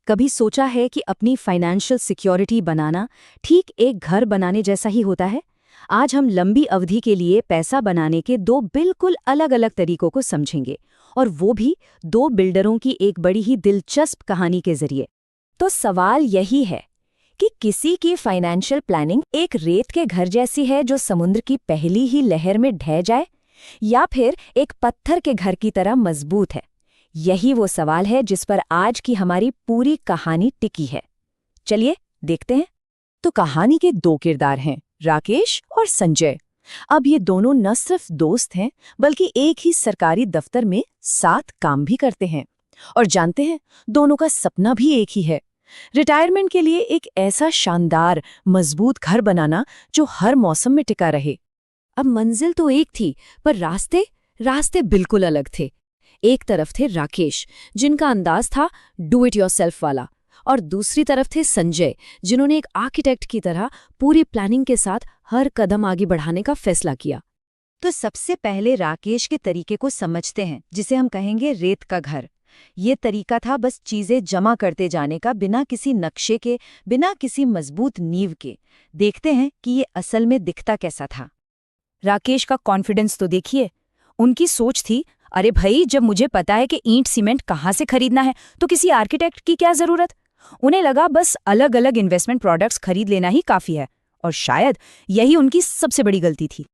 कभी सोचा है कि अपनी फाइनेंशियल सिक्योरिटी बनाना ठीक एक घर बनाने जैसा ही होता है? आज हम लंबी अवधि के लिए पैसा बनाने के दो बिल्कुल अलग-अलग तरीकों को समझेंगे, और वो भी दो बिल्डरों की एक बड़ी ही दिलचस्प कहानी के जरिए। तो सवाल यही है कि किसी की फाइनेंशियल प्लानिंग एक रेत के घर जैसी है जो समुद्र की पहली ही लहर में ढह जाए, या फिर एक पत्थर के घर की तरह मजबूत है? यही वो सवाल है जिस पर आज की हमारी पूरी कहानी टिकी है। चलिए देखते हैं। तो कहानी के दो किरदार हैं, राकेश और संजय। अब ये दोनों न सिर्फ दोस्त हैं, बल्कि एक ही सरकारी दफ्तर में साथ काम भी करते हैं। और जानते हैं, दोनों का सपना भी एक ही है, रिटायरमेंट के लिए एक ऐसा शानदार, मजबूत घर बनाना जो हर मौसम में टिका रहे। अब मंजिल तो एक थी, पर रास्ते बिल्कुल अलग थे। एक तरफ थे राकेश, जिनका अंदाज था डू इट योरसेल्फ वाला, और दूसरी तरफ थे संजय, जिन्होंने एक आर्किटेक्ट की तरह पूरी प्लानिंग के साथ हर कदम आगे बढ़ाने का फैसला किया। तो सबसे पहले राकेश के तरीके को समझते हैं, जिसे हम कहेंगे रेत का घर। ये तरीका था बस चीजें जमा करते जाने का, बिना किसी नक्शे के, बिना किसी मजबूत नींव के। देखते हैं कि ये असल में दिखता कैसा था। राकेश का कॉन्फिडेंस तो देखिए। उनकी सोच थी, अरे भाई, जब मुझे पता है कि ईंट सीमेंट कहाँ से खरीदना है, तो किसी आर्किटेक्ट की क्या जरूरत। उन्हें लगा बस अलग अलग इन्वेस्टमेंट प्रोडक्ट्स खरीद लेना ही काफी है, और शायद यही उनकी सबसे बड़ी गलती थी।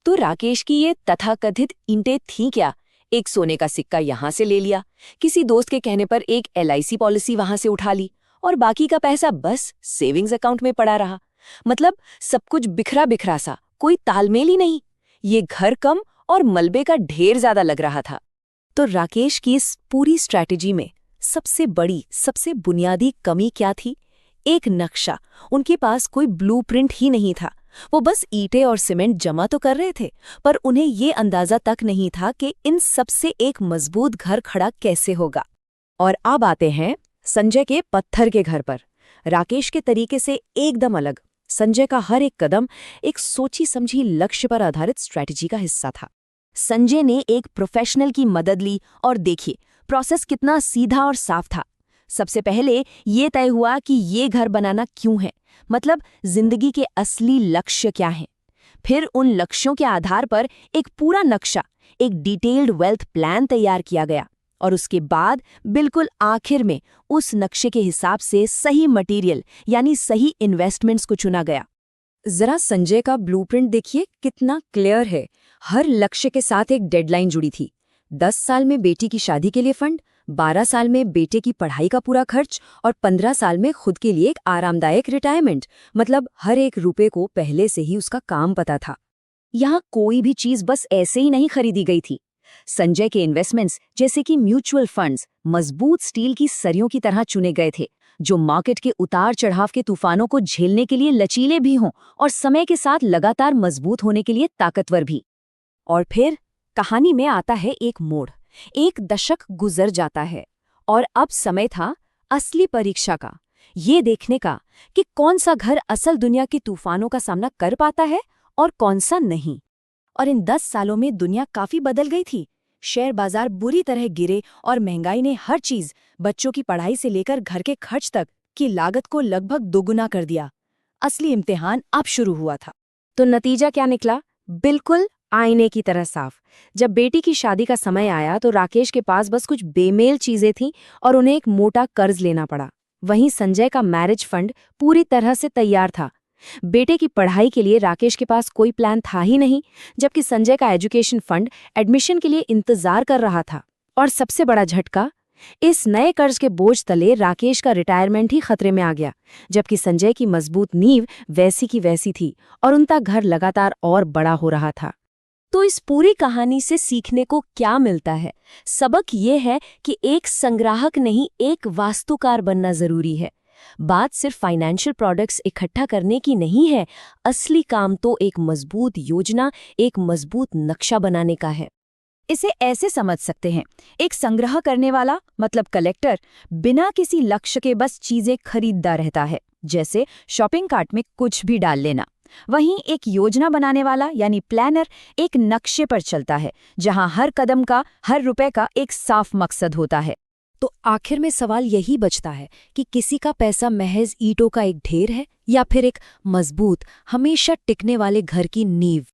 तो राकेश की ये तथाकथित ईंटें थी क्या? एक सोने का सिक्का यहां से ले लिया, किसी दोस्त के कहने पर एक LIC पॉलिसी वहां से उठा ली, और बाकी का पैसा बस सेविंग्स अकाउंट में पड़ा रहा। मतलब सब कुछ बिखरा बिखरा सा, कोई तालमेल ही नहीं। ये घर कम और मलबे का ढेर ज्यादा लग रहा था। तो राकेश की इस पूरी स्ट्रैटेजी में सबसे बड़ी, सबसे बुनियादी कमी क्या थी? एक नक्शा। उनके पास कोई ब्लूप्रिंट ही नहीं था। वो बस ईंटें और सीमेंट जमा तो कर रहे थे, पर उन्हें ये अंदाजा तक नहीं था कि इन सबसे एक मजबूत घर खड़ा कैसे होगा। और अब आते हैं संजय के पत्थर के घर पर। राकेश के तरीके से एकदम अलग। संजय का हर एक कदम एक सोची समझी लक्ष्य पर आधारित स्ट्रैटेजी का हिस्सा था। संजय ने एक प्रोफेशनल की मदद ली, और देखिए प्रोसेस कितना सीधा और साफ था। सबसे पहले ये तय हुआ कि ये घर बनाना क्यों है, मतलब जिंदगी के असली लक्ष्य क्या हैं। फिर उन लक्ष्यों के आधार पर एक पूरा नक्शा, एक डिटेल्ड वेल्थ प्लान तैयार किया गया, और उसके बाद बिल्कुल आखिर में उस नक्शे के हिसाब से सही मटेरियल यानी सही इन्वेस्टमेंट्स को चुना गया। जरा संजय का ब्लूप्रिंट देखिए, कितना क्लियर है। हर लक्ष्य के साथ एक डेडलाइन जुड़ी थी। 10 साल में बेटी की शादी के लिए फंड, 12 साल में बेटे की पढ़ाई का पूरा खर्च, और 15 साल में खुद के लिए एक आरामदायक रिटायरमेंट। मतलब हर एक रुपए को पहले से ही उसका काम पता था। यहाँ कोई भी चीज बस ऐसे ही नहीं खरीदी गई थी। संजय के इन्वेस्टमेंट्स, जैसे कि म्यूचुअल फंड्स, मजबूत स्टील की सरियों की तरह चुने गए थे, जो मार्केट के उतार चढ़ाव के तूफानों को झेलने के लिए लचीले भी हों, और समय के साथ लगातार मजबूत होने के लिए ताकतवर भी। और फिर कहानी में आता है एक मोड़। एक दशक गुजर जाता है, और अब समय था असली परीक्षा का, ये देखने का कि कौन सा घर असल दुनिया के तूफानों का सामना कर पाता है और कौन सा नहीं। और इन 10 सालों में दुनिया काफी बदल गई थी। शेयर बाजार बुरी तरह गिरे, और महंगाई ने हर चीज, बच्चों की पढ़ाई से लेकर घर के खर्च तक की लागत को लगभग दोगुना कर दिया। असली इम्तिहान अब शुरू हुआ था। तो नतीजा क्या निकला? बिल्कुल आईने की तरह साफ। जब बेटी की शादी का समय आया, तो राकेश के पास बस कुछ बेमेल चीजें थीं, और उन्हें एक मोटा कर्ज लेना पड़ा। वहीं संजय का मैरिज फंड पूरी तरह से तैयार था। बेटे की पढ़ाई के लिए राकेश के पास कोई प्लान था ही नहीं, जबकि संजय का एजुकेशन फंड एडमिशन के लिए इंतजार कर रहा था। और सबसे बड़ा झटका, इस नए कर्ज के बोझ तले राकेश का रिटायरमेंट ही खतरे में आ गया, जबकि संजय की मजबूत नींव वैसी की वैसी थी, और उनका घर लगातार और बड़ा हो रहा था। तो इस पूरी कहानी से सीखने को क्या मिलता है? सबक ये है कि एक संग्राहक नहीं, एक वास्तुकार बनना जरूरी है। बात सिर्फ फाइनेंशियल प्रोडक्ट्स इकट्ठा करने की नहीं है, असली काम तो एक मजबूत योजना, एक मजबूत नक्शा बनाने का है। इसे ऐसे समझ सकते हैं, एक संग्रह करने वाला मतलब कलेक्टर बिना किसी लक्ष्य के बस चीजें खरीदता रहता है, जैसे शॉपिंग कार्ट में कुछ भी डाल लेना। वहीं एक योजना बनाने वाला यानी प्लानर एक नक्शे पर चलता है, जहां हर कदम का, हर रुपए का एक साफ मकसद होता है। तो आखिर में सवाल यही बचता है कि किसी का पैसा महज ईंटों का एक ढेर है या फिर एक मजबूत, हमेशा टिकने वाले घर की नींव।